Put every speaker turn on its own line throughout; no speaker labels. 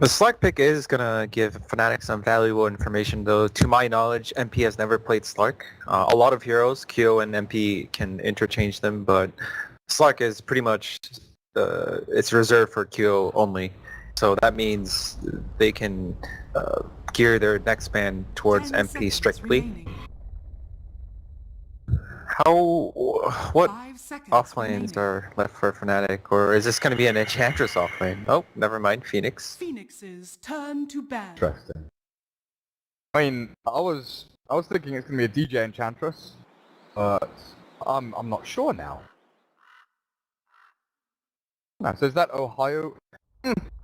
The Slark pick is gonna give Fnatic some valuable information, though. To my knowledge, MP has never played Slark. A lot of heroes, Kyo and MP, can interchange them, but Slark is pretty much it's reserved for Kyo only. So that means they can gear their next ban towards
10
MP
seconds
strictly.
remaining.
What
5 seconds
off
remaining.
lanes are left for Fnatic, or is this going to be an Enchantress off lane? Oh, never mind, Phoenix.
Phoenix's turn to ban.
Interesting. I mean, I was thinking it's gonna be a DJ Enchantress, but I'm not sure now. No, so is that Ohio?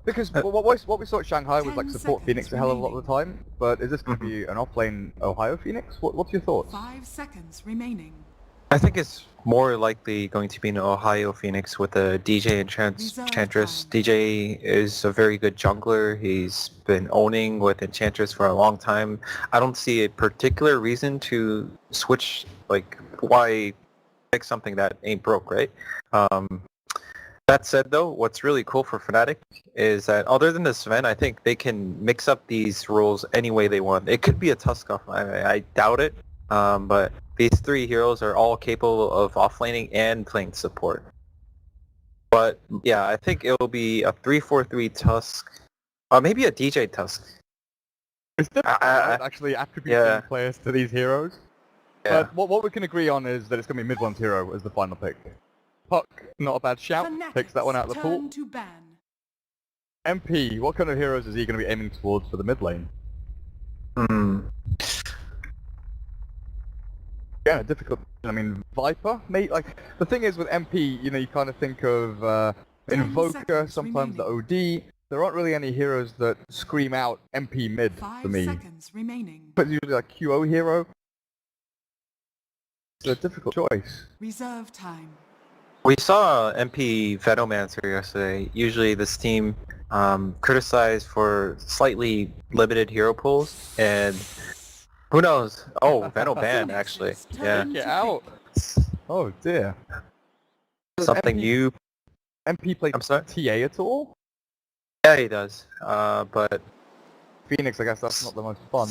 Because what we saw at Shanghai was like
10
support Phoenix a
seconds
hell of a lot of the time, but is this going to be an off-lane Ohio Phoenix? What's your thoughts?
5 seconds remaining.
I think it's more likely going to be an Ohio Phoenix with a DJ Enchantress. DJ is a very good jungler. He's been owning with Enchantress for a long time. I don't see a particular reason to switch, like, why pick something that ain't broke, right? That said, though, what's really cool for Fnatic is that other than the Sven, I think they can mix up these roles any way they want. It could be a Tusk-off. I doubt it, but these three heroes are all capable of offlaning and playing support. But yeah, I think it will be a 3-4-3 Tusk, maybe a DJ Tusk.
It's difficult, right? Actually attributing players to these heroes.
Yeah.
But what we can agree on is that it's going to be mid-one's hero as the final pick. Puck, not a bad shout, takes that one out of the pool.
To ban.
MP, what kind of heroes is he going to be aiming towards for the mid lane? Yeah, difficult. I mean, Viper, mate. Like the thing is with MP, you know, you kind of think of Invoker, sometimes the OD. There aren't really any heroes that scream out MP mid for me.
5 seconds remaining.
But usually like QO hero. It's a difficult choice.
Reserve time.
We saw MP Venomancer yesterday. Usually this team criticized for slightly limited hero pools, and who knows? Oh, Venoman actually. Yeah.
Get out! Oh dear.
Something new.
MP play TA at all?
Yeah, he does. But
Phoenix, I guess that's not the most fun.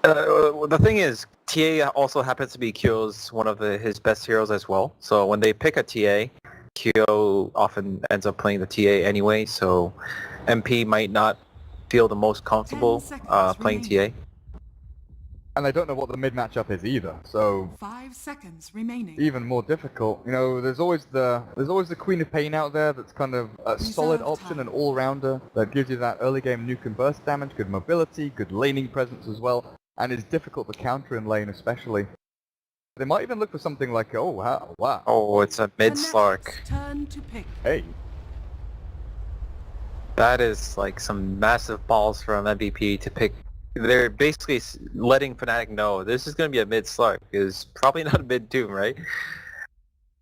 The thing is, TA also happens to be Kyo's one of his best heroes as well. So when they pick a TA, Kyo often ends up playing the TA anyway. So MP might not feel the most comfortable playing TA.
And I don't know what the mid matchup is either. So
5 seconds remaining.
Even more difficult. You know, there's always the Queen of Pain out there that's kind of a solid option, an all-rounder that gives you that early game nuke and burst damage, good mobility, good laning presence as well. And it's difficult to counter in lane especially. They might even look for something like, oh wow.
Oh, it's a mid Slark.
Turn to pick.
Hey.
That is like some massive balls from MVP to pick. They're basically letting Fnatic know this is going to be a mid Slark. Is probably not a mid Doom, right?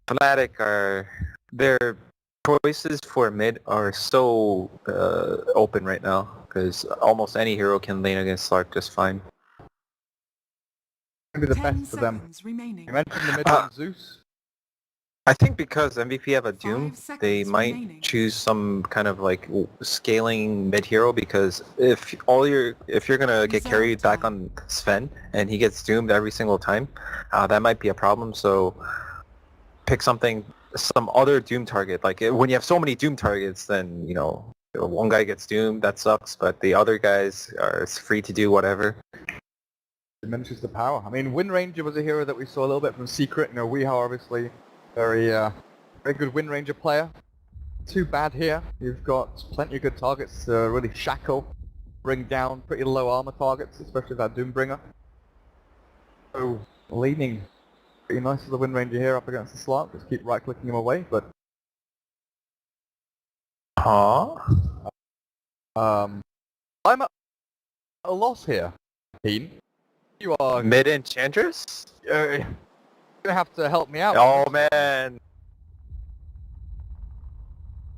Fnatic their choices for mid are so open right now because almost any hero can lane against Slark just fine.
Maybe the best for them.
Remaining.
You mentioned the mid one Zeus.
I think because MVP have a Doom, they might choose some kind of like scaling mid hero because if you're gonna get carried back on Sven and he gets doomed every single time, that might be a problem. So pick some other Doom target. Like when you have so many Doom targets, then you know one guy gets doomed, that sucks, but the other guys are free to do whatever.
Diminishes the power. I mean, Wind Ranger was a hero that we saw a little bit from Secret. You know, Weehaw obviously very good Wind Ranger player. Too bad here. You've got plenty of good targets to really shackle, bring down pretty low armor targets, especially that Doombringer. So leaning pretty nice for the Wind Ranger here up against the Slark. Just keep right clicking him away, but I'm at a loss here, Keen. You are
mid Enchantress?
You're gonna have to help me out.
Oh man.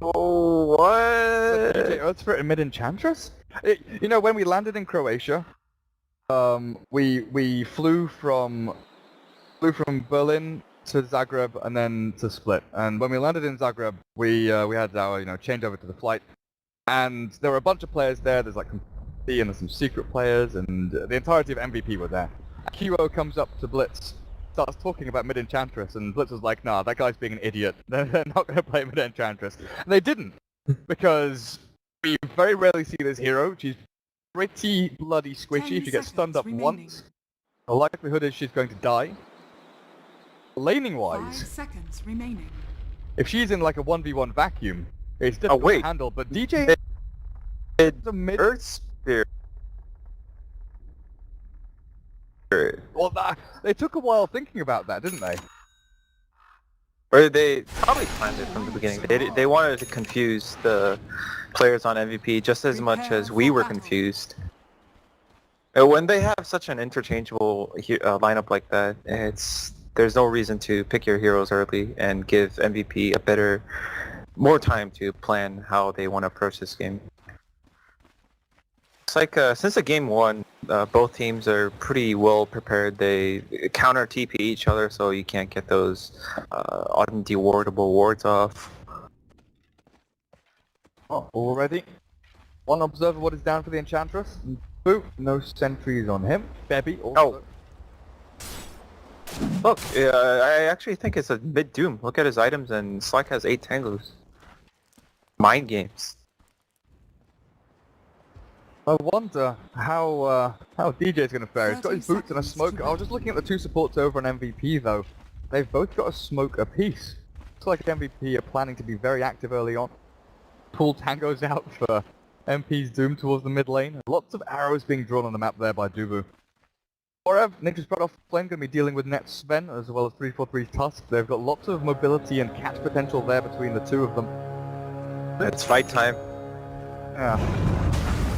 Oh, what?
DJ Earthspirit and mid Enchantress? You know, when we landed in Croatia, we flew from Berlin to Zagreb and then to Split. And when we landed in Zagreb, we had our changeover to the flight. And there were a bunch of players there. There's like and there's some secret players, and the entirety of MVP were there. QO comes up to Blitz, starts talking about Mid Enchantress, and Blitz was like, nah, that guy's being an idiot. They're not going to play Mid Enchantress. And they didn't, because we very rarely see this hero. She's pretty bloody squishy. If you get stunned up once, the likelihood is she's going to die. Laning
5
wise,
seconds remaining.
if she's in like a 1v1 vacuum, it's difficult to handle, but DJ
It's
a mid...
Earth Spirit.
Well, they took a while thinking about that, didn't they?
Or they probably planned it from the beginning. They wanted to confuse the players on MVP just as much as we were confused. When they have such an interchangeable lineup like that, there's no reason to pick your heroes early and give MVP more time to plan how they want to approach this game. It's like since the game one, both teams are pretty well prepared. They counter TP each other, so you can't get those undewardable wards off.
Oh, already. One observer what is down for the Enchantress. Boo, no sentries on him. Bebby also.
Look, I actually think it's a mid-doom. Look at his items, and Slack has 8 tangos. Mind games.
I wonder how DJ's going to fare. He's got his boots and a smoke. I was just looking at the two supports over on MVP though. They've both got a smoke apiece. Looks like MVP are planning to be very active early on. Pull tangos out for MP's Doom towards the mid lane. Lots of arrows being drawn on the map there by Dubu. Forev, Nature's brought off flame, going to be dealing with Net Sven as well as 343's Tusk. They've got lots of mobility and catch potential there between the two of them.
It's fight time.
Yeah.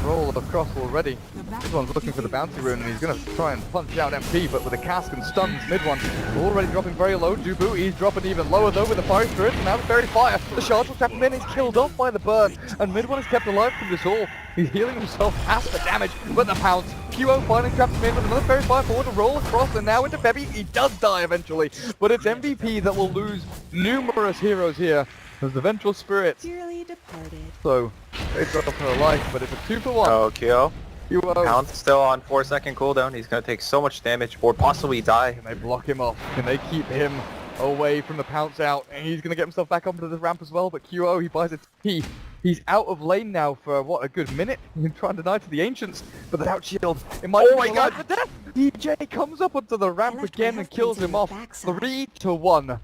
Roll across already. This one's looking for the bounty rune and he's going to try and punch out MP, but with a cask and stuns, mid one already dropping very low. Dubu, he's dropping even lower though with the fire spirit, and now the fairy fire. The charge will trap him in, he's killed off by the burn, and mid one is kept alive from this all. He's healing himself half the damage, but the pounce. QO finally traps him in with another fairy fire forward to roll across, and now into Bebby. He does die eventually, but it's MVP that will lose numerous heroes here. As the Vengeful Spirit.
Dearly departed.
So, it's up her life, but it's a 2-for-1.
Oh, Kyo.
QO.
Pound's still on 4-second cooldown. He's going to take so much damage, or possibly die.
Can they block him off? Can they keep him away from the pounce out? And he's going to get himself back onto the ramp as well, but QO, he buys a T. He's out of lane now for, what, a good minute? He's trying to deny to the Ancients, but without shield, it might
Oh my god!
for death! DJ comes up onto the ramp again and kills him off. 3-1.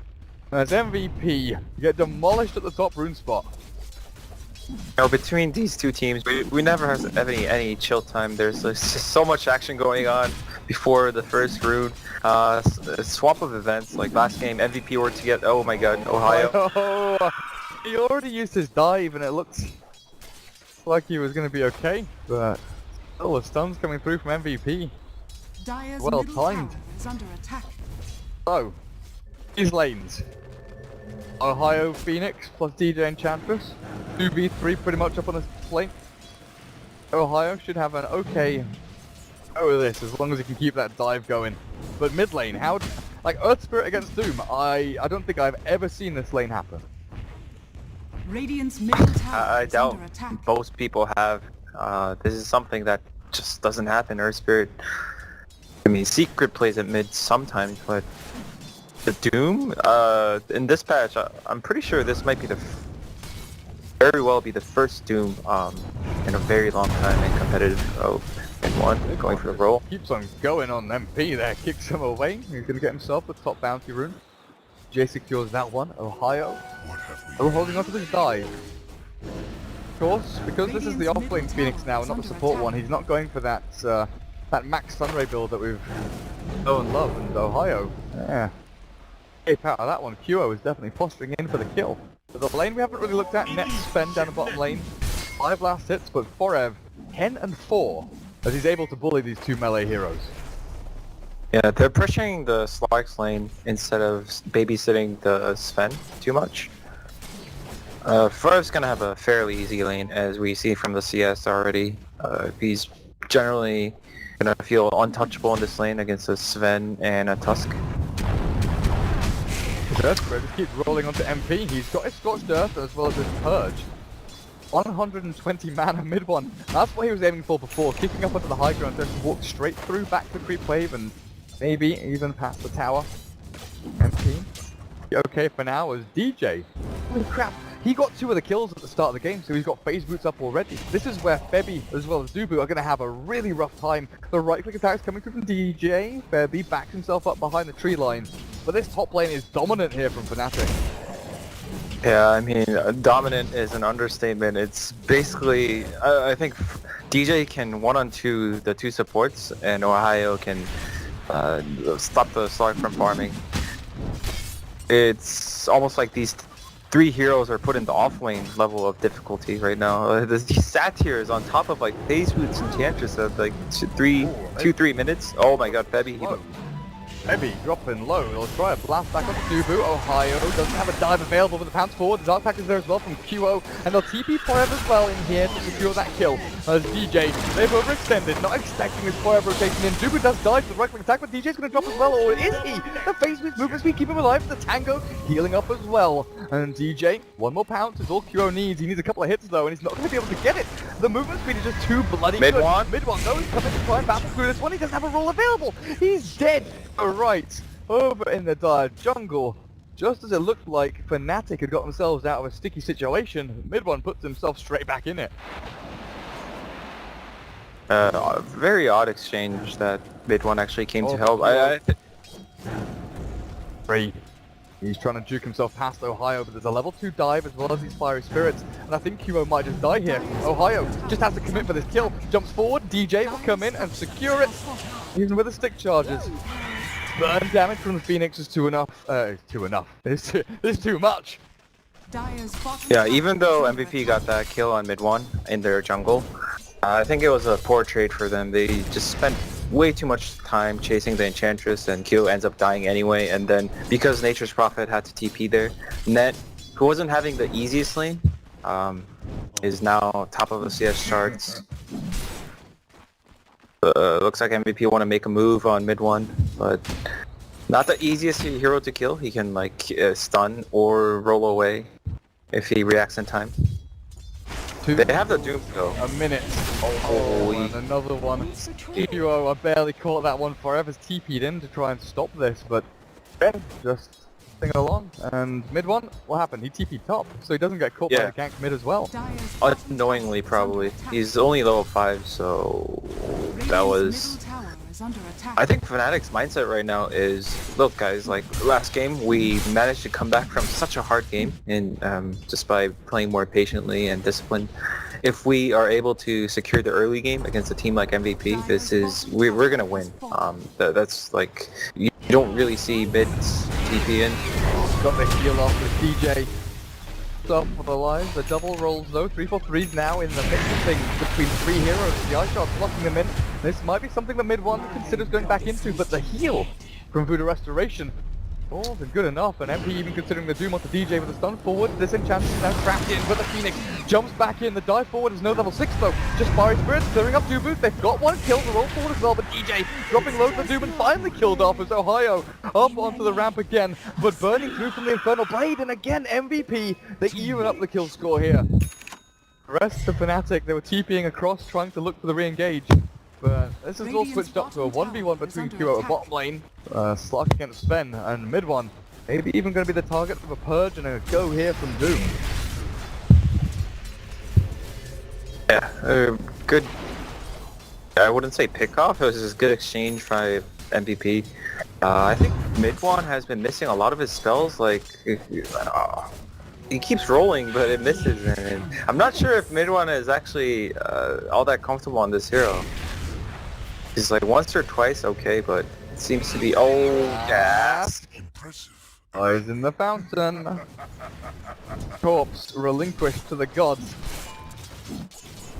As MVP, you get demolished at the top rune spot.
Between these two teams, we never have any chill time. There's just so much action going on before the first rune. Swap of events, like last game, MVP were to get, oh my god, Ohio.
Oh, he already used his dive and it looked like he was going to be okay, but still the stuns coming through from MVP.
Dire's
Well
middle
timed.
tower is under attack.
So, these lanes. Ohio Phoenix plus DJ Enchantress. 2v3 pretty much up on this lane. Ohio should have an okay go with this as long as he can keep that dive going. But mid lane, like Earth Spirit against Doom, I don't think I've ever seen this lane happen.
Radiant's middle tower
I
is
doubt
under attack.
most people have. This is something that just doesn't happen. Earth Spirit, I mean, Secret plays at mid sometimes, but the Doom, in this patch, I'm pretty sure this might be very well be the first Doom in a very long time in competitive. Oh, in one, going for the roll.
Keeps on going on MP there, kicks him away. He's going to get himself the top bounty rune. Jay secures that one. Ohio. Oh, holding on to this dive. Of course, because this is the offlane Phoenix now, not the support one, he's not going for that that max Sunray build that we've known and love, and Ohio. Yeah. Escape out of that one. QO is definitely posturing in for the kill. But the lane we haven't really looked at, Net Sven down the bottom lane. 5 last hits, but Forev 10 and 4 as he's able to bully these two melee heroes.
Yeah, they're pushing the Slack's lane instead of babysitting the Sven too much. Forev's gonna have a fairly easy lane, as we see from the CS already. He's generally gonna feel untouchable in this lane against a Sven and a Tusk.
Earth Spirit just keeps rolling onto MP. He's got his Scorched Earth as well as his Purge. 120 mana mid one. That's what he was aiming for before, kicking up onto the high ground, just walk straight through back to creep wave and maybe even past the tower. MP. Okay for now as DJ. Holy crap, he got 2 of the kills at the start of the game, so he's got phase boots up already. This is where Febby as well as Dubu are going to have a really rough time. The right click attack is coming through from DJ. Febby backs himself up behind the tree line. But this top lane is dominant here from Fnatic.
Yeah, I mean, dominant is an understatement. It's basically, I think DJ can 1-on-2 the 2 supports, and Ohio can stop the Slug from farming. It's almost like these 3 heroes are put in the off-lane level of difficulty right now. The Satyr is on top of like phase boots and Enchantress at like 2-3 minutes. Oh my god, Febby.
Febby dropping low. They'll try a blast back onto Dubu. Ohio doesn't have a dive available with the pounce forward. The Dark Pack is there as well from QO. And they'll TP forever as well in here to secure that kill. As DJ, they've overextended, not expecting this forever rotation in. Dubu does dive to the right click attack, but DJ's going to drop as well, or is he? The phase with movement speed keep him alive. The Tango healing up as well. And DJ, 1 more pounce is all QO needs. He needs a couple of hits though, and he's not going to be able to get it. The movement speed is just too bloody
Mid
good.
one.
Mid one, no, he's coming to try and battle through this one. He doesn't have a roll available. He's dead. Right, over in the dire jungle, just as it looked like Fnatic had got themselves out of a sticky situation, mid one puts himself straight back in it.
Very odd exchange that mid one actually came to help.
Free. He's trying to juke himself past Ohio, but there's a level 2 dive as well as these fiery spirits, and I think QO might just die here. Ohio just has to commit for this kill, jumps forward, DJ will come in and secure it, even with the stick charges. Burn damage from the Phoenix is too enough. It's too much.
Yeah, even though MVP got that kill on mid one in their jungle, I think it was a poor trade for them. They just spent way too much time chasing the Enchantress, and Q ends up dying anyway, and then because Nature's Prophet had to TP there, Net, who wasn't having the easiest lane, is now top of the CS charts. Looks like MVP want to make a move on mid one, but not the easiest hero to kill. He can like stun or roll away if he reacts in time. They have the Doom though.
A minute. Oh, and another one. QO, I barely caught that one. Forever's TP'd in to try and stop this, but Ben just sing along. And mid one, what happened? He TP'd top, so he doesn't get caught by the gank mid as well.
Unknowingly, probably. He's only level 5, so that was... I think Fnatic's mindset right now is, look guys, like last game we managed to come back from such a hard game, and just by playing more patiently and disciplined. If we are able to secure the early game against a team like MVP, this is we're gonna win. That's like you don't really see mids TP in.
Got the heal off with DJ. Up for the lives, the double rolls though, 3-4-3's now in the mix of things between 3 heroes. The ice shot's locking them in. This might be something that mid one considers going back into, but the heal from Voodoo Restoration, oh, they're good enough. And MP even considering the Doom onto DJ with a stun forward. This enchantment is now trapped in, but the Phoenix jumps back in. The dive forward is no level 6 though. Just Fiery Spirits clearing up Dubu. They've got one kill to roll forward as well, but DJ dropping low for Doom and finally killed off as Ohio up onto the ramp again, but burning through from the Infernal Blade, and again MVP, they even up the kill score here. The rest of Fnatic, they were TPing across trying to look for the re-engage. But this is all switched up to a 1v1 between QO and bottom lane. Slark against Sven, and mid one, maybe even going to be the target of a purge and a go here from Doom.
Yeah, good. I wouldn't say pick off, it was just good exchange by MVP. I think mid one has been missing a lot of his spells, like he keeps rolling but it misses, and I'm not sure if mid one is actually all that comfortable on this hero. He's like once or twice okay, but it seems to be gas.
Impressive.
Eyes in the fountain. Corpse relinquished to the gods.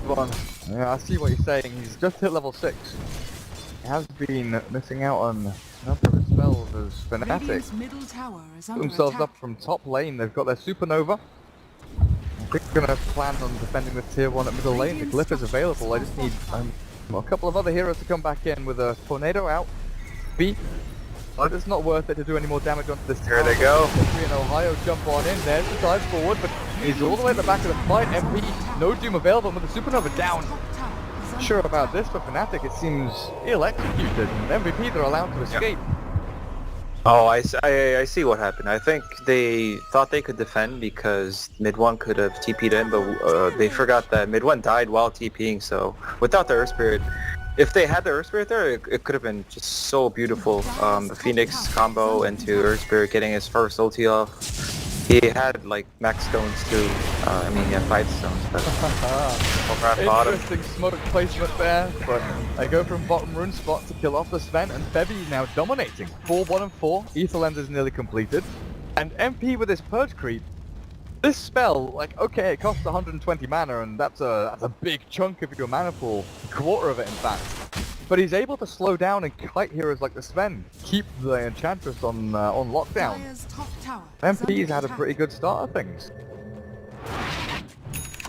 One. Yeah, I see what you're saying. He's just hit level 6. He has been missing out on a number of his spells as Fnatic put themselves up from top lane. They've got their Supernova. I think they're going to plan on defending the tier 1 at middle lane. The Glyph is available. I just need a couple of other heroes to come back in with a Tornado out. B. But it's not worth it to do any more damage onto this tower.
Here they go.
And Ohio jump on in. There's the dive forward, but He's all the way at the back of the fight. MP, no Doom available with the Supernova down. Sure about this, but Fnatic, it seems ill-executed. And MVP, they're allowed to escape.
Oh, I see what happened. I think they thought they could defend because mid 1 could have TP'd in, but they forgot that mid 1 died while TPing, so without the Earth Spirit, if they had the Earth Spirit there, it could have been just so beautiful. The Phoenix combo into Earth Spirit getting his first ulti off. He had like max stones too. I mean, he had 5 stones, but over at bottom.
Interesting smoke placement there, but I go from bottom rune spot to kill off the Sven, and Febby now dominating. 4-1 and 4, Ether Lens is nearly completed, and MP with his Purge Creep. This spell, like, okay, it costs 120 mana, and that's a big chunk of your mana pool, a quarter of it in fact. But he's able to slow down and kite heroes like the Sven, keep the Enchantress on lockdown. MP's had a pretty good start of things.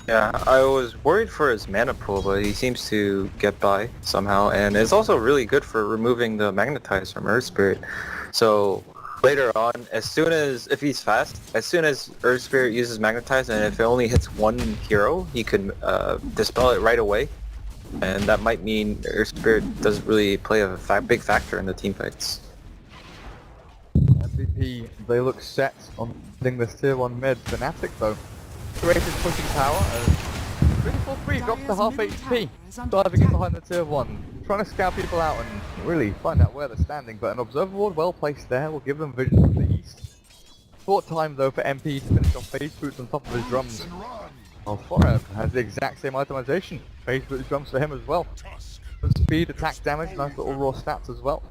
Yeah, I was worried for his mana pool, but he seems to get by somehow, and it's also really good for removing the Magnetize from Earth Spirit. So later on, if he's fast, as soon as Earth Spirit uses Magnetize, and if it only hits one hero, he could dispel it right away. And that might mean Earth Spirit doesn't really play a big factor in the team fights.
MVP, they look set on hitting this tier 1 mid. Fnatic though, created pushing power. 343 drops to half HP, diving in behind the tier 1, trying to scout people out and really find out where they're standing. But an observer ward well placed there will give them vision from the east. Short time though for MP to finish off phase boots on top of his drums. Well, Forev has the exact same itemization. Phase boots drums for him as well. Speed, attack damage, nice little raw stats as well.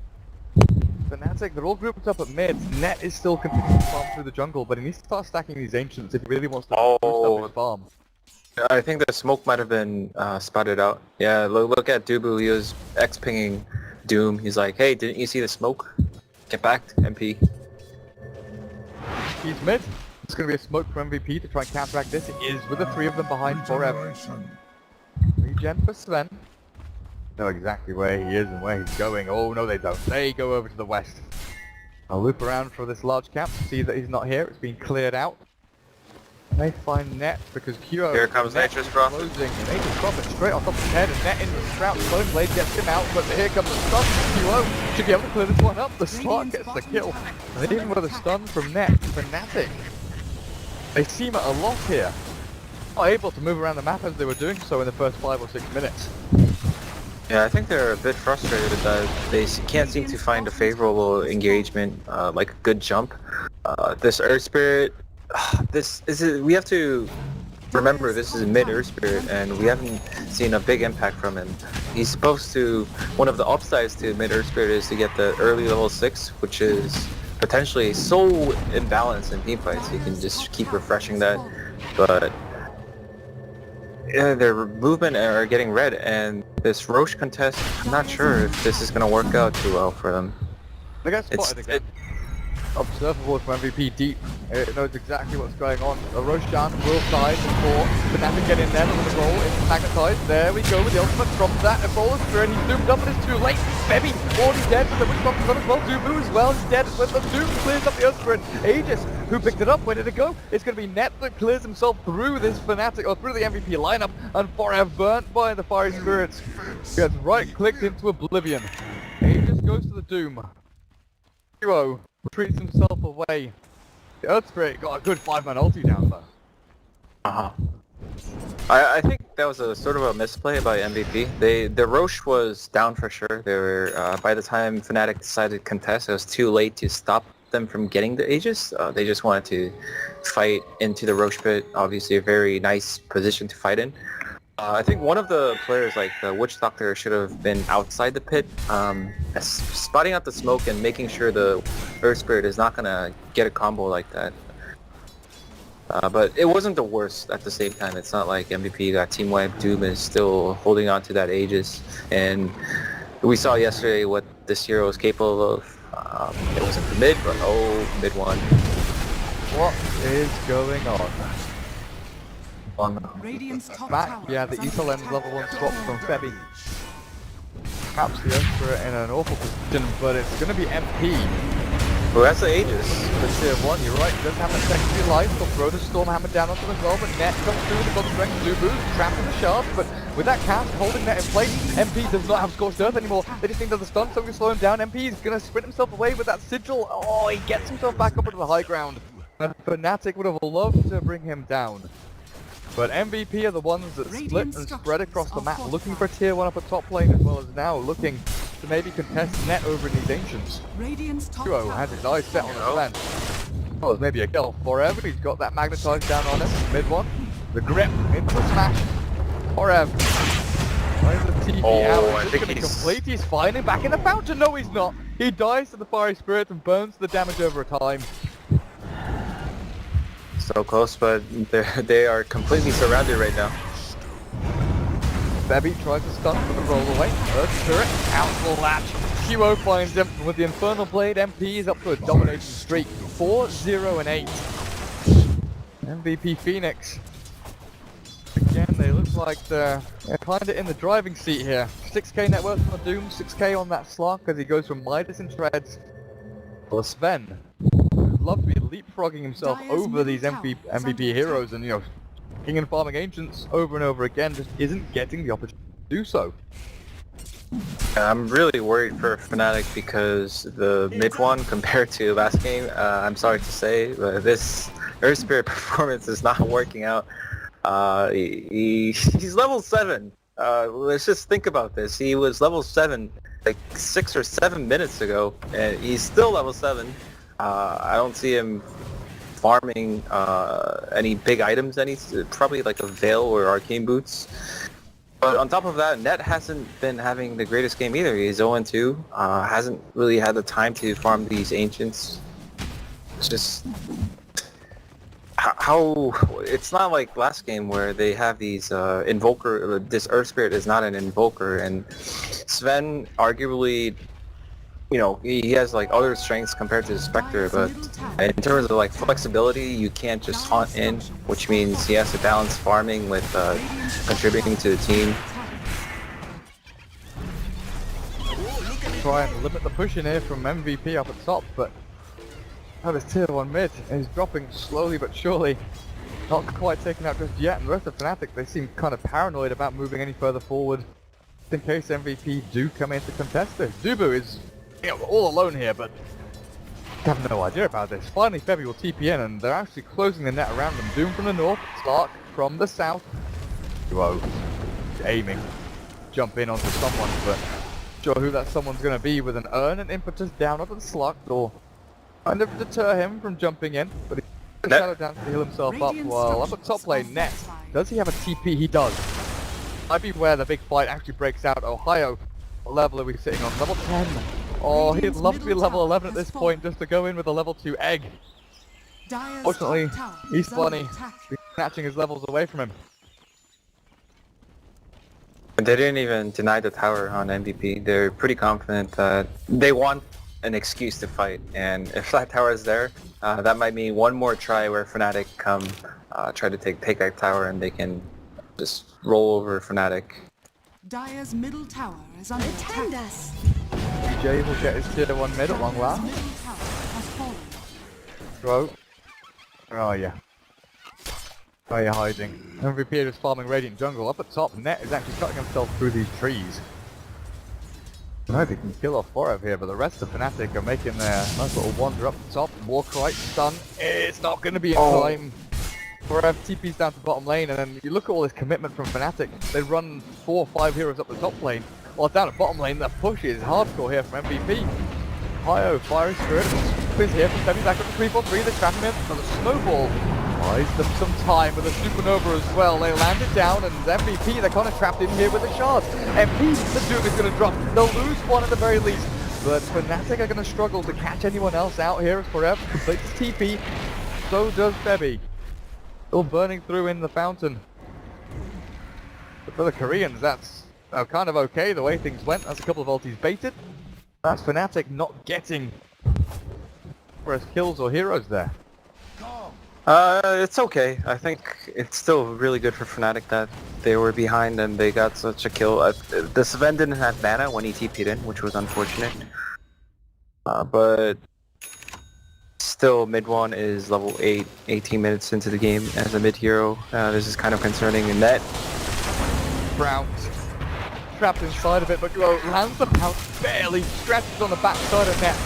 Fnatic, they're all grouped up at mid. Net is still continuing to farm through the jungle, but he needs to start stacking these ancients if he really wants to boost up his farm.
I think the smoke might have been spotted out. Yeah, look at Dubu, he was X-pinging Doom. He's like, hey, didn't you see the smoke? Get back, MP.
He's mid. It's going to be a smoke for MVP to try and counteract this. It is with the 3 of them behind forever. Regen for Sven. Know exactly where he is and where he's going. Oh no they don't. They go over to the west. I'll loop around for this large cap to see that he's not here. It's been cleared out. They find Net because Kyo...
Here comes Nature's Prophet.
Nature's Prophet straight on top of his head, and Net into the Sprout. Stone Blade gets him out, but here comes the stun from Kyo. Should be able to clear this one up. The Slark gets the kill. And even with a stun from Net, Fnatic, they seem at a loss here. Not able to move around the map as they were doing so in the first 5 or 6 minutes.
Yeah, I think they're a bit frustrated that they can't seem to find a favorable engagement, like a good jump. This Earth Spirit, we have to remember this is mid Earth Spirit, and we haven't seen a big impact from him. He's supposed to, one of the upsides to mid Earth Spirit is to get the early level 6, which is potentially so imbalanced in team fights. You can just keep refreshing that, but yeah, their movement are getting red, and this Roche contest, I'm not sure if this is going to work out too well for them.
They got spotted again. Observable from MVP deep. It knows exactly what's going on. Roshan will side for Fnatic get in there with the roll. It's magnetized. There we go with the ultimate from that. A roller spirit. He's zoomed up, but it's too late. Febby already dead, but the witch bomb's gone as well. Dubu as well. He's dead with the Doom clears up the Earth Spirit. Aegis, who picked it up, where did it go? It's going to be Net that clears himself through this Fnatic, or through the MVP lineup, and Forev burnt by the Fiery Spirits. Gets right-clicked into oblivion. Aegis goes to the Doom. Duo retreats himself away. The Earth Spirit got a good 5-man ulti down though.
I think that was a sort of a misplay by MVP. The Roche was down for sure. They were by the time Fnatic decided to contest, it was too late to stop them from getting the Aegis. They just wanted to fight into the Roche pit. Obviously, a very nice position to fight in. I think one of the players, like the Witch Doctor, should have been outside the pit, spotting out the smoke and making sure the Earth Spirit is not gonna get a combo like that. But it wasn't the worst at the same time. It's not like MVP got team wiped. Doom is still holding on to that Aegis, and we saw yesterday what this hero is capable of. It wasn't the mid, but mid one.
What is going on?
Back,
yeah, the Ether Lens level 1 swap from Febby. Perhaps the Earth Spirit in an awful position, but it's going to be MP
Who has the Aegis?
The tier 1, you're right, does have a secondary life, they'll throw the Stormhammer down on them as well, but Net comes through with the God Strength, Zubu, trapped in the shards, but with that cast, holding Net in place, MP does not have Scorched Earth anymore, they just think that the stun, so we slow him down, MP is going to sprint himself away with that Sigil, oh, he gets himself back up into the high ground, and Fnatic would have loved to bring him down. But MVP are the ones that split and spread across the map, looking for tier 1 up at top lane, as well as now looking to maybe contest Net over in these Ancients. Duo has his eyes set on the land. Well, there's maybe a kill forever. He's got that magnetized down on him. Mid one. The grip into the smash. Forever. Trying the TP out.
I think he's
complete. He's finding back in the fountain. No, he's not. He dies to the fiery spirit and burns the damage over time.
so close, but they are completely surrounded right now.
Bebby tries to stun for the roll away. Earth Spirit out for the latch. QO finds him with the Infernal Blade. MP is up to a domination streak. 4-0-8. MVP Phoenix. Again, they look like they're kind of in the driving seat here. 6k net worth on Doom, 6k on that Slark as he goes from Midas and Treads. Plus Sven, who'd love to be leapfrogging himself over these MVP heroes and, you know, king and farming Ancients over and over again, just isn't getting the opportunity to do so.
I'm really worried for Fnatic because the mid one compared to last game, I'm sorry to say, but this Earth Spirit performance is not working out. He's level 7. Let's just think about this. He was level 7 like 6 or 7 minutes ago, and he's still level 7. I don't see him farming any big items, probably like a Veil or Arcane Boots. But on top of that, Net hasn't been having the greatest game either. He's 0-2, hasn't really had the time to farm these Ancients. It's just how it's not like last game where they have these Invoker. This Earth Spirit is not an Invoker, and Sven arguably, you know, he has like other strengths compared to the Spectre, but in terms of like flexibility, you can't just haunt in, which means he has to balance farming with contributing to the team.
Try and limit the push in here from MVP up at top, but oh, this tier 1 mid is dropping slowly but surely. Not quite taken out just yet, and the rest of Fnatic, they seem kind of paranoid about moving any further forward in case MVP do come in to contest this. Zubu is, you know, all alone here, but I have no idea about this. Finally, Febby will TP in, and they're actually closing the net around them. Doom from the north, Slark from the south. Duo aiming, jump in onto someone, but not sure who that someone's going to be with an urn and impetus down onto the Slark door. Kind of deter him from jumping in, but he puts Shadow down to heal himself up while up at top lane. Net, does he have a TP? He does. Might be where the big fight actually breaks out. Ohio, what level are we sitting on? Level 10. Oh, he'd love to be level 11 at this point just to go in with a level 2 egg. Fortunately, East Bunny is snatching his levels away from him.
They didn't even deny the tower on MVP. They're pretty confident that they want an excuse to fight, and if that tower is there, that might mean one more try where Fnatic come try to take that tower, and they can just roll over Fnatic.
Dire's middle tower is under attack.
DJ will get his tier 1 mid at long last.
Middle tower has fallen.
Throw. Where are you? Where are you hiding? MVP is farming Radiant Jungle. Up at top, Net is actually cutting himself through these trees. I don't know if he can kill off Forev here, but the rest of Fnatic are making their nice little wander up the top. Warcry stun. It's not going to be in time. Forev TP's down to bottom lane, and then you look at all this commitment from Fnatic. They run 4 or 5 heroes up the top lane. While down at bottom lane, the push is hardcore here from MVP. Hio, Fiery Spirit, is here from Femi back up to 3-4-3. They're trapping him for the snowball. Buys them some time with a supernova as well. They land it down, and MVP, they're kind of trapped in here with a shard. MP, the Doom is going to drop. They'll lose one at the very least. But Fnatic are going to struggle to catch anyone else out here as Forever completes his TP. So does Febby. Still burning through in the fountain. But for the Koreans, that's kind of okay the way things went. That's a couple of ultis baited. That's Fnatic not getting first kills or heroes there.
It's okay. I think it's still really good for Fnatic that they were behind and they got such a kill. The Sven didn't have mana when he TP'd in, which was unfortunate. But Still, mid one is level 8, 18 minutes into the game as a mid hero. This is kind of concerning in that.
Browns trapped inside of it, but Glow lands the pounce barely, stretches on the backside of net,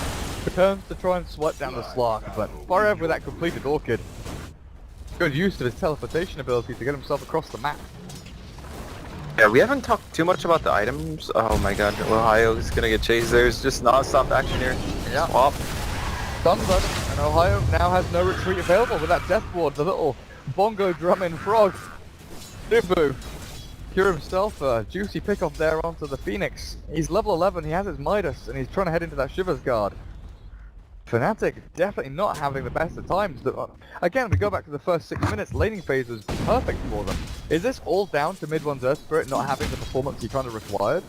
turns to try and swipe down the Slark, but forever with that completed Orchid. Good use of his teleportation ability to get himself across the map.
Yeah, we haven't talked too much about the items. Oh my god, Ohio's gonna get chased. There's just non-stop action here.
Yeah.
Swap.
Sunblood, and Ohio now has no retreat available with that death ward, the little bongo drumming frog. Dubu. Cure himself a juicy pick-off there onto the Phoenix. He's level 11, he has his Midas, and he's trying to head into that Shivers Guard. Fnatic definitely not having the best of times. Again, we go back to the first 6 minutes, laning phase was perfect for them. Is this all down to mid one's Earth Spirit not having the performance he kind of required?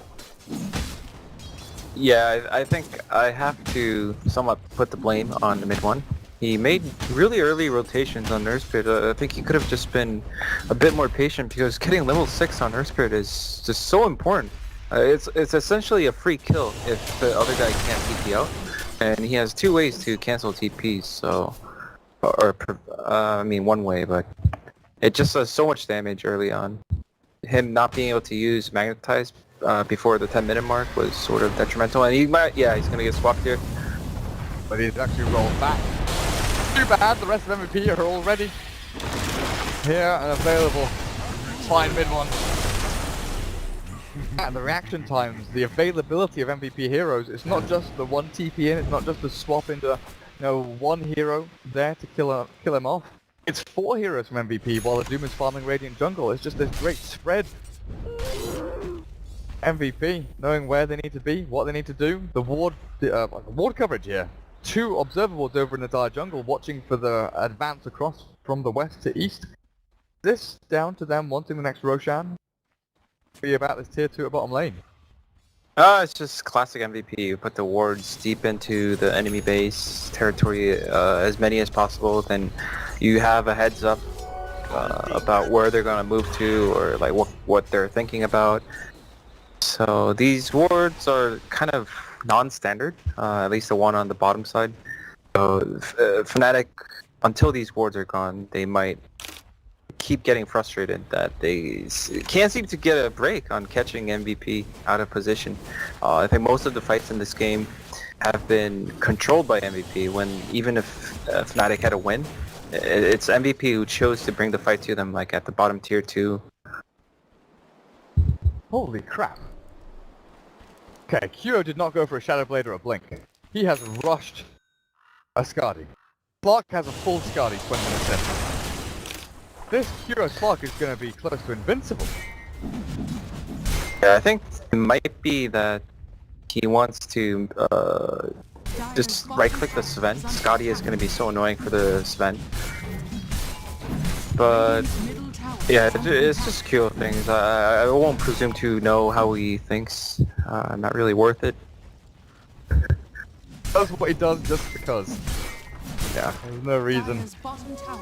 Yeah, I think I have to somewhat put the blame on the mid one. He made really early rotations on Earth Spirit. I think he could have just been a bit more patient because getting level 6 on Earth Spirit is just so important. It's essentially a free kill if the other guy can't TP out. And he has 2 ways to cancel TPs, so... I mean one way, but... It just does so much damage early on. Him not being able to use Magnetize before the 10-minute mark was sort of detrimental, and he might... Yeah, he's gonna get swapped here.
But he's actually rolled back. Too bad, the rest of MVP are already here and available. Fine mid one. And the reaction times, the availability of MVP heroes, it's not just the one TP in, it's not just the swap into, you know, one hero there to kill him off. It's 4 heroes from MVP while the Doom is farming Radiant Jungle. It's just this great spread. MVP, knowing where they need to be, what they need to do, the ward coverage here. 2 observer wards over in the dire jungle watching for the advance across from the west to east. This down to them wanting the next Roshan. Be about this tier 2 at bottom lane.
It's just classic MVP. You put the wards deep into the enemy base territory, as many as possible, then you have a heads up about where they're gonna move to or like what they're thinking about. So these wards are kind of non-standard, at least the one on the bottom side. So Fnatic, until these wards are gone, they might keep getting frustrated that they can't seem to get a break on catching MVP out of position. I think most of the fights in this game have been controlled by MVP when even if Fnatic had a win, it's MVP who chose to bring the fight to them, like at the bottom tier 2.
Holy crap. Okay, Kyo did not go for a Shadow Blade or a Blink. He has rushed a Skadi. Slark has a full Skadi 20 minutes in. This Kyo Slark is going to be close to invincible.
Yeah, I think it might be that he wants to just right-click the Sven. Skadi is going to be so annoying for the Sven. But yeah, it's just Kyo things. I won't presume to know how he thinks. Not really worth it.
Does what he does just because. Yeah, there's no reason.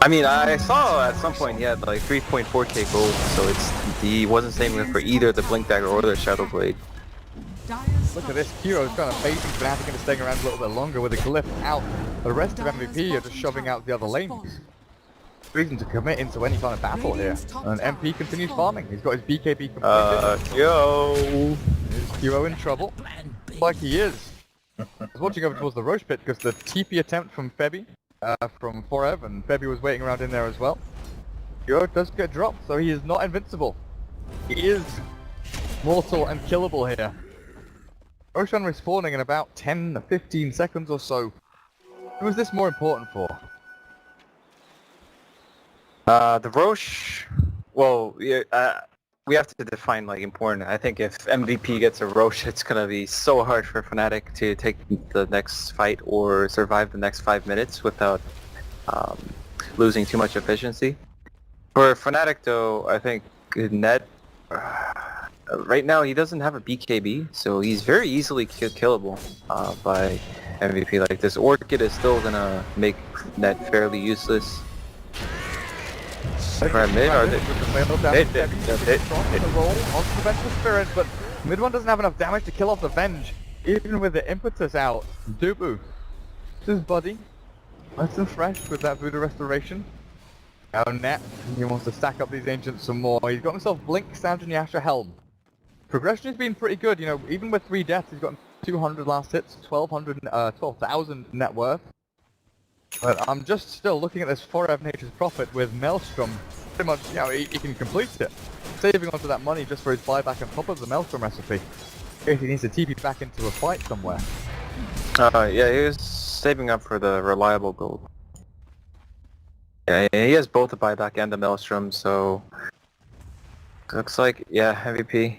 I mean, I saw at some point he had like 3.4k gold, so he wasn't saving it for either the Blink Dagger or the Shadow Blade.
Look at this, Kyo's kind of baiting Fnatic into staying around a little bit longer with a glyph out. The rest of MVP are just shoving out the other lanes. Reason to commit into any kind of battle here. And MP continues farming. He's got his BKB completed.
Yo!
Is Kyo in trouble? Like he is. I was watching over towards the Roche pit because the TP attempt from Febby, from Forev, and Febby was waiting around in there as well. Kyo does get dropped, so he is not invincible. He is mortal and killable here. Roshan respawning in about 10-15 seconds or so. Who is this more important for?
The Roche, well, we have to define like important. I think if MVP gets a Roche, it's gonna be so hard for Fnatic to take the next fight or survive the next 5 minutes without losing too much efficiency. For Fnatic though, I think Ned, right now he doesn't have a BKB, so he's very easily killable by MVP. Like this Orchid is still gonna make Ned fairly useless. Right, mid, are they?
The roll onto the Vengeful Spirit, but mid one doesn't have enough damage to kill off the Venge, even with the impetus out. Dubu, this is Buddy. Nice and fresh with that Voodoo Restoration. Now Net, he wants to stack up these Ancients some more. He's got himself Blink, Sand, and Yasha Helm. Progression has been pretty good, you know, even with 3 deaths, he's got 200 last hits, 12,000 net worth. But I'm just still looking at this Forever Nature's Prophet with Maelstrom. Pretty much, you know, he can complete it. Saving onto that money just for his buyback on top of the Maelstrom recipe. If he needs to TP back into a fight somewhere.
Yeah, he was saving up for the reliable gold. Yeah, he has both the buyback and the Maelstrom, so looks like, yeah, MVP.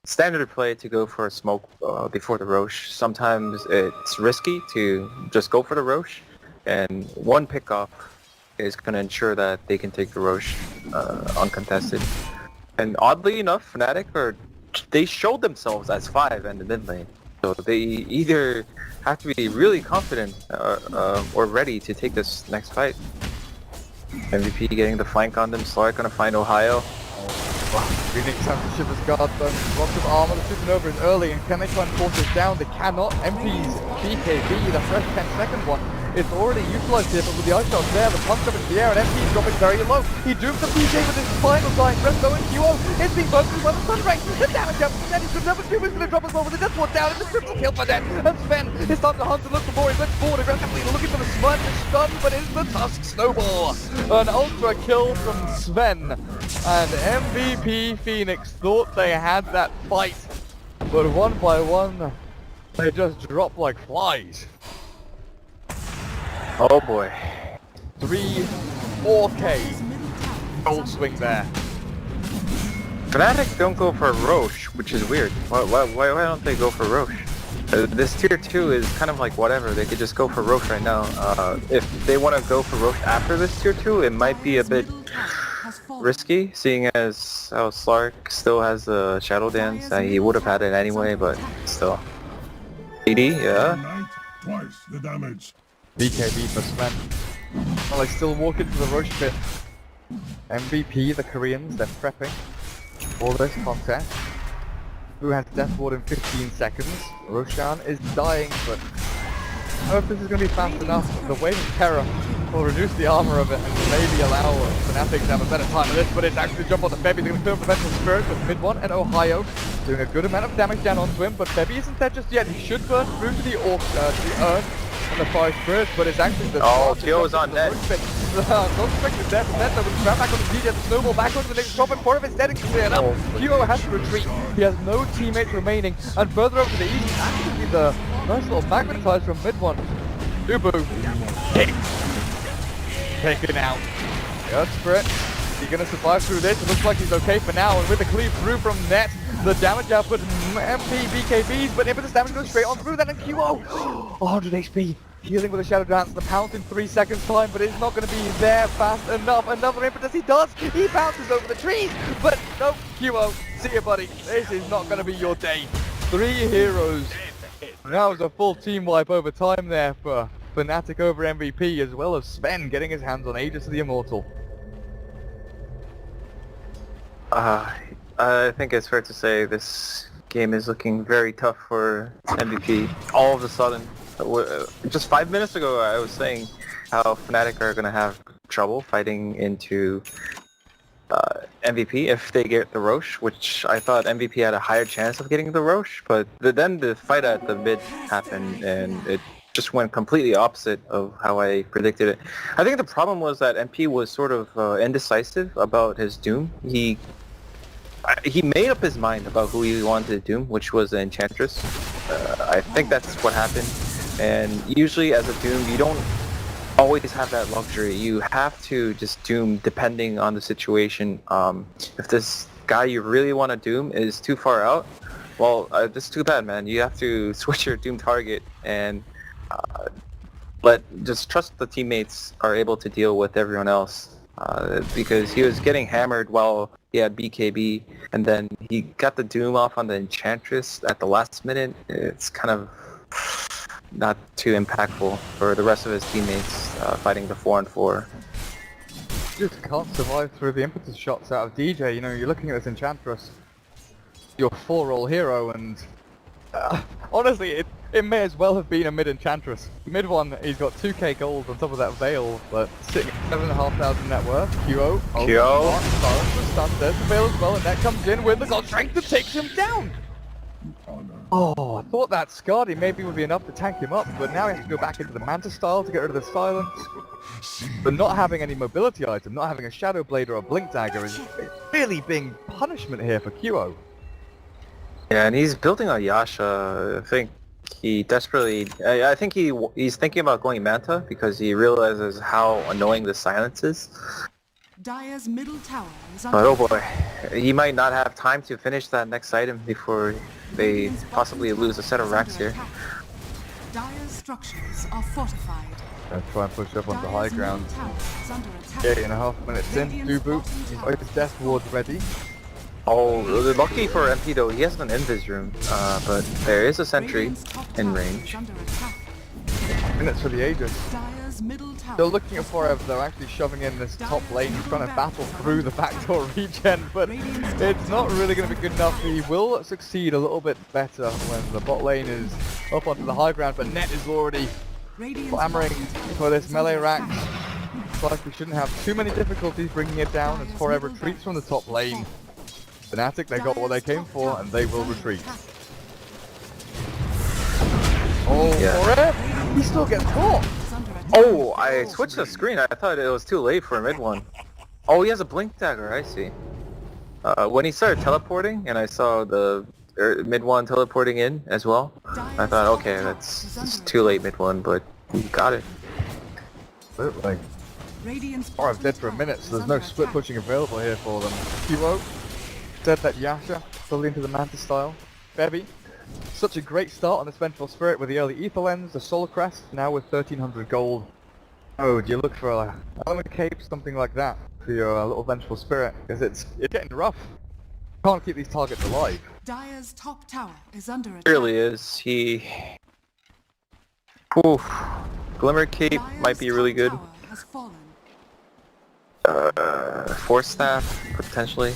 Standard play to go for a smoke before the Roche. Sometimes it's risky to just go for the Roche, and one pickoff is going to ensure that they can take the Roche uncontested. And oddly enough, Fnatic they showed themselves as 5 in the mid lane. So they either have to be really confident or ready to take this next fight. MVP getting the flank on them, Slark gonna find Ohio.
Wow, Phoenix has to shift his guard though. Lots of armor, the supernova is early, and can they try and force this down? They cannot. MP's BKB, the fresh 10-second one, it's already utilized here, but with the ice shots there, the punch up into the air, and MP's dropping very low. He dooms the PJ with his final dying breath, though, and QO is being bumped by the Sunray. The damage up, and then he's going to is going to drop as well with the death ward down, and the triple kill for them. And Sven is starting to hunt and look for more. He went forward aggressively, looking for the smudge and stun, but it's the Tusk Snowball. An ultra kill from Sven. And MVP Phoenix thought they had that fight, but one by one, they just dropped like flies.
Oh boy.
4K gold swing there.
Fnatic don't go for Roche, which is weird. Why don't they go for Roche? This tier 2 is kind of like whatever, they could just go for Roche right now. If they want to go for Roche after this tier 2, it might be a bit risky, seeing as how Slark still has the Shadow Dance. He would have had it anyway, but still. AD, yeah.
Twice the damage.
BKB for Sven. Well, they still walk into the Roche pit. MVP, the Koreans, they're prepping for this contest. Who has Death Ward in 15 seconds? Roshan is dying, but I don't know if this is going to be fast enough. The Wave of Terror will reduce the armor of it and maybe allow Fnatic to have a better time of this, but it's actually jump on the Febby. They're going to clear up the Mental Spirit with mid one and Ohio doing a good amount of damage down onto him, but Febby isn't dead just yet. He should burn through to the urn and the 5 spirits, but it's actually the
Tio is on net.
Not expected there from Net, though, with the grab back on the DJ, the snowball back onto the next drop, and part of it's dead and cleared up. Kyo has to retreat. He has no teammates remaining, and further over to the east, actually the nice little magnetize from mid one. Ubu taken out. Earth Spirit, is he gonna survive through this? It looks like he's okay for now, and with the cleave through from Net, the damage output MP BKBs, but impetus damage goes straight on through that, and QO 100 HP. Healing with a Shadow Dance, the pounce in 3 seconds time, but it's not going to be there fast enough. Another impetus, he does! He bounces over the trees, but no, QO, see ya buddy, this is not going to be your day. 3 heroes. That was a full team wipe over time there for Fnatic over MVP, as well as Sven getting his hands on Aegis of the Immortal.
I think it's fair to say this game is looking very tough for MVP. All of a sudden, just 5 minutes ago I was saying how Fnatic are going to have trouble fighting into MVP if they get the Roche, which I thought MVP had a higher chance of getting the Roche, but then the fight at the mid happened and it just went completely opposite of how I predicted it. I think the problem was that MP was sort of indecisive about his Doom. He made up his mind about who he wanted to Doom, which was the Enchantress. I think that's what happened. And usually as a Doom, you don't always have that luxury. You have to just Doom depending on the situation. If this guy you really want to Doom is too far out, well, that's too bad, man. You have to switch your Doom target and just trust the teammates are able to deal with everyone else. Because he was getting hammered while he had BKB, and then he got the Doom off on the Enchantress at the last minute. It's kind of not too impactful for the rest of his teammates fighting the 4-on-4.
Just can't survive through the impetus shots out of DJ. You know, you're looking at this Enchantress, your 4-roll hero, and Honestly, it may as well have been a mid Enchantress. Mid one, he's got 2k gold on top of that Veil, but sitting at 7,500 net worth. QO. The stun. There's the Veil as well, and that comes in with the gold strength that takes him down. Oh, I thought that Skadi maybe would be enough to tank him up, but now he has to go back into the Manta style to get rid of the silence. But not having any mobility item, not having a Shadow Blade or a Blink Dagger is really being punishment here for QO.
Yeah, and he's building on Yasha. I think he desperately... I think he's thinking about going Manta because he realizes how annoying the silence is.
Dire's middle tower is under
But oh boy, he might not have time to finish that next item before they possibly lose a set of racks here.
Dire's structures are fortified.
Gonna try and push up onto high
Dire's
ground.
middle tower is under attack.
8.5 minutes in, Dubu, he's got his death ward ready.
Oh, lucky for MP though, he has an invis room, but there is a sentry
Radiant's top
in
tower
range.
is under attack.
Minutes for the Aegis.
Dire's middle tower
Still looking at
has
Forever,
fallen.
they're actually shoving in this top lane, trying to battle through the backdoor regen, but it's not really going to be good enough. He will succeed a little bit better when the bot lane is up onto the high ground, but Net is already
Radiant's
clamoring
bottom tower
for this
is
melee
under
rack.
attack.
Looks like we shouldn't have too many difficulties bringing it down as Forever retreats from the top lane. Fnatic, they got what they came for, and they will retreat. Oh,
Yeah.
Forever! He still gets caught!
Is under attack.
Oh, I switched the screen. I thought it was too late for mid one. Oh, he has a blink dagger. I see. When he started teleporting, and I saw the mid one teleporting in as well, I thought, okay, it's too late mid one, but he got it.
Like,
Radiant's
Forever's dead for a minute, so there's no split pushing available here for them. Kilo said that Yasha, fully into the Manta style. Bevy, such a great start on this Vengeful Spirit with the early Ether Lens, the Solar Crest, now with 1300 gold. Oh, do you look for a Element Cape, something like that, for your little Vengeful Spirit? Because it's getting rough. Can't keep these targets alive.
Dire's top tower is under attack.
It really is. He... Oof. Glimmer Cape might be really good.
Tower has fallen.
Force Staff, potentially.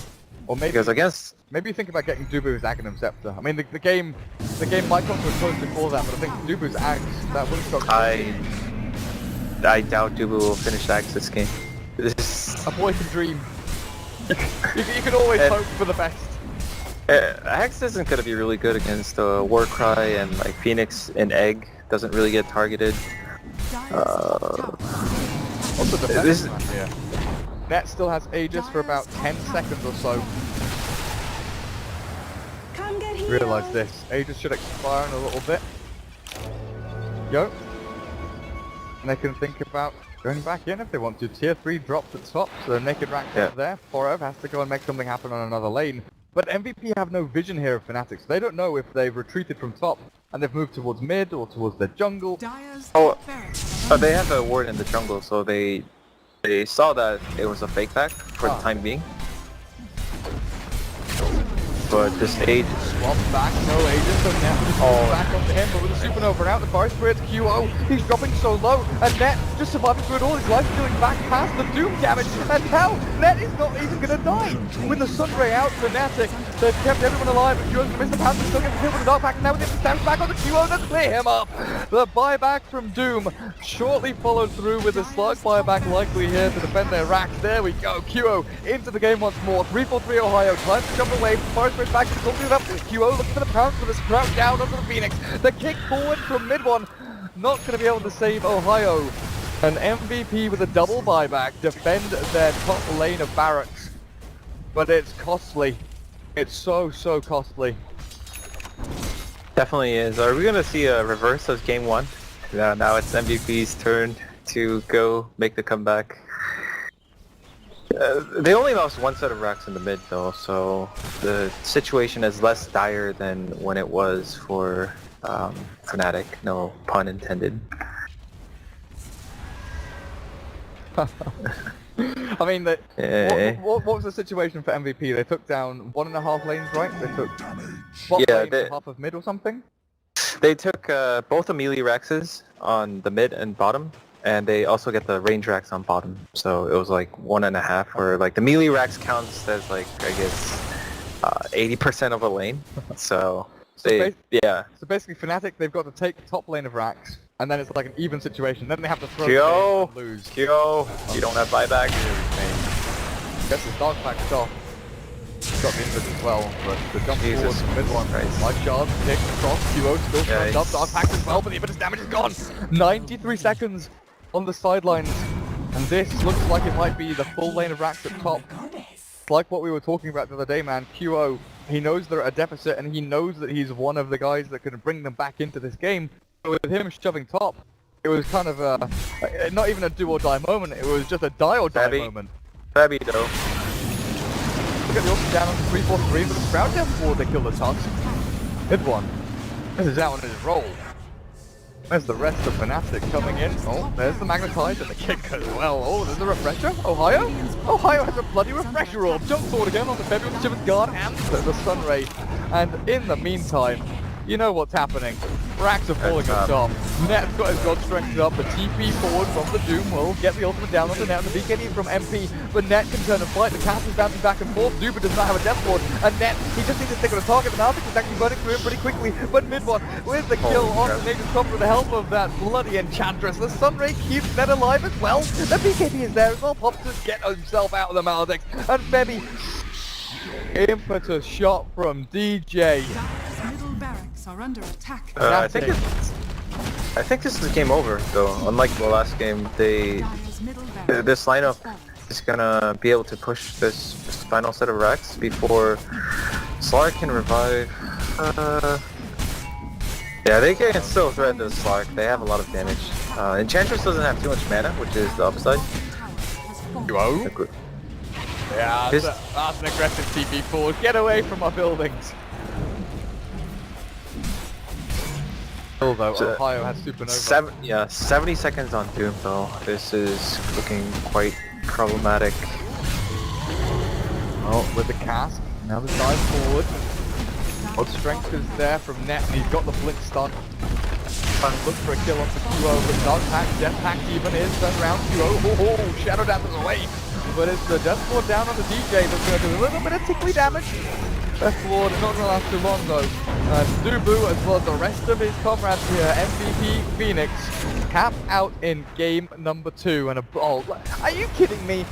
Or maybe,
Because against...
maybe think about getting Dubu's Aghanim Scepter. I mean, the game might come to a close before that, but I think Dubu's Aghs, that would stop.
I doubt Dubu will finish Axe this game. This...
A boy can dream. You can always hope for the best.
Axe isn't going to be really good against Warcry and like Phoenix and Egg. Doesn't really get targeted.
Dire's top tower is
Also the
This-
best man here. Net still has Aegis for about 10 seconds or so.
Come get healed.
Realise this. Aegis should expire in a little bit. Go. And they can think about going back in if they want to. Tier 3 drops at top, so the naked rack
Yeah.
up there. Forever has to go and make something happen on another lane. But MVP have no vision here of Fnatic, so they don't know if they've retreated from top and they've moved towards mid or towards their jungle.
Dire's
Oh,
top barracks
But they have a ward in the jungle, so they saw that it was a fake back for the time being. But this age...
Swap back, no Aegis, so Net with the back onto him, but with the Supernova out, the Forest Spirit's QO, he's dropping so low, and Net just surviving through it all his life, dealing back past the Doom damage, and hell, Net is not even gonna die! With the Sunray out, Fnatic, they've kept everyone alive, but QO's missed the pass, but still gets killed with the Dark Pack, and now with the stamps back on the QO to clear him up! The buyback from Doom, shortly followed through with a Slug buyback likely here to defend their racks. There we go, QO into the game once more, 3-4-3 Ohio, time to jump away, Forest Spirit's back, he's holding it up, QO looking for the pounce with a sprout down onto the Phoenix, the kick forward from mid one, not going to be able to save Ohio. An MVP with a double buyback, defend their top lane of barracks, but it's costly, it's so costly.
Definitely is. Are we going to see a reverse of game one? Now it's MVP's turn to go make the comeback. They only lost one set of racks in the mid though, so the situation is less dire than when it was for Fnatic, no pun intended.
I mean, what was the situation for MVP? They took down 1.5 lanes, right? They took bot
Yeah,
lane and half of mid or something?
They took both the melee racks on the mid and bottom, and they also get the range racks on bottom. So it was like 1.5, or like the melee racks counts as like, I guess, 80% of a lane. So Yeah.
So basically, Fnatic, they've got to take the top lane of Rax, and then it's like an even situation. Then they have to throw
Kyo!
it in and lose.
Kyo! You don't have buyback?
Guess his dog packed off. Got the injured as well, but the jump
Jesus
forward from mid one.
Christ.
Life shards, pick across, QO still turned up,
Yikes.
dog packed as well, but the infinite damage is gone! 93 seconds on the sidelines, and this looks like it might be the full lane of Rax at top. Like what we were talking about the other day, man, QO, he knows they're at a deficit, and he knows that he's one of the guys that can bring them back into this game. But with him shoving top, it was kind of not even a do or die moment, it was just a die or die moment.
Fabby though.
Look at the ulti down on 3-4-3, but the crowd down forward, they kill the Tusk. Good one. This is out on his roll. There's the rest of Fnatic coming in. Oh, there's the Magnetize and the kick as well. Oh, there's the Refresher. Ohio? Ohio has a bloody Refresher orb. Jump forward again on the Febby with the Shiver's Guard and the Sun Ray. And in the meantime, you know what's happening. Rax are falling up top. Net's got his God Strength up. The TP forward from the Doom will get the ultimate down on the Net. And the BKB from MP. But Net can turn and fight. The cast is bouncing back and forth. Duper does not have a Death Ward. And Net, he just needs to stick on a target. And Arctic is actually burning through him pretty quickly. But mid one with the kill on the Nature's Top with the help of that bloody Enchantress. The Sunray keeps Net alive as well. The BKB is there as well. Pops to get himself out of the Maledict. And Febby, impetus shot from DJ.
Middle barracks are under attack.
I think this is game over though. Unlike the last game,
Dire's middle barracks
this lineup
fallen.
is gonna be able to push this final set of racks before Slark can revive. Yeah, they can still threaten the Slark. They have a lot of damage. Enchantress doesn't have too much mana, which is the upside.
Whoa. Yeah, that's an aggressive TP forward. Get away from our buildings. Although Ohio has Supernova.
70 seconds on Doom though. This is looking quite problematic.
Oh, with the cast. Now the dive forward. God Strength is there from Net, and he's got the blink stun. Trying to look for a kill onto QO, but Dark Pack, Death Pack even is turned around QO. Oh, Shadow Dance is away. But it's the Death Ward down on the DJ that's going to do a little bit of tickly damage. Death Ward is not going to last too long though. Dubu as well as the rest of his comrades here, MVP Phoenix, cap out in game number 2. And are you kidding me?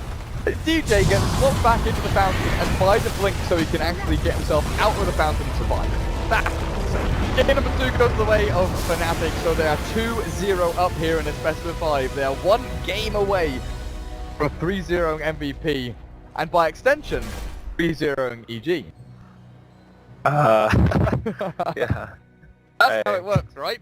DJ gets swapped back into the fountain and buys a blink so he can actually get himself out of the fountain and survive. Game number 2 goes the way of Fnatic, so they are 2-0 up here in this best of 5. They are 1 game away from 3-0 MVP, and by extension, 3-0 EG.
Yeah.
That's how it works, right?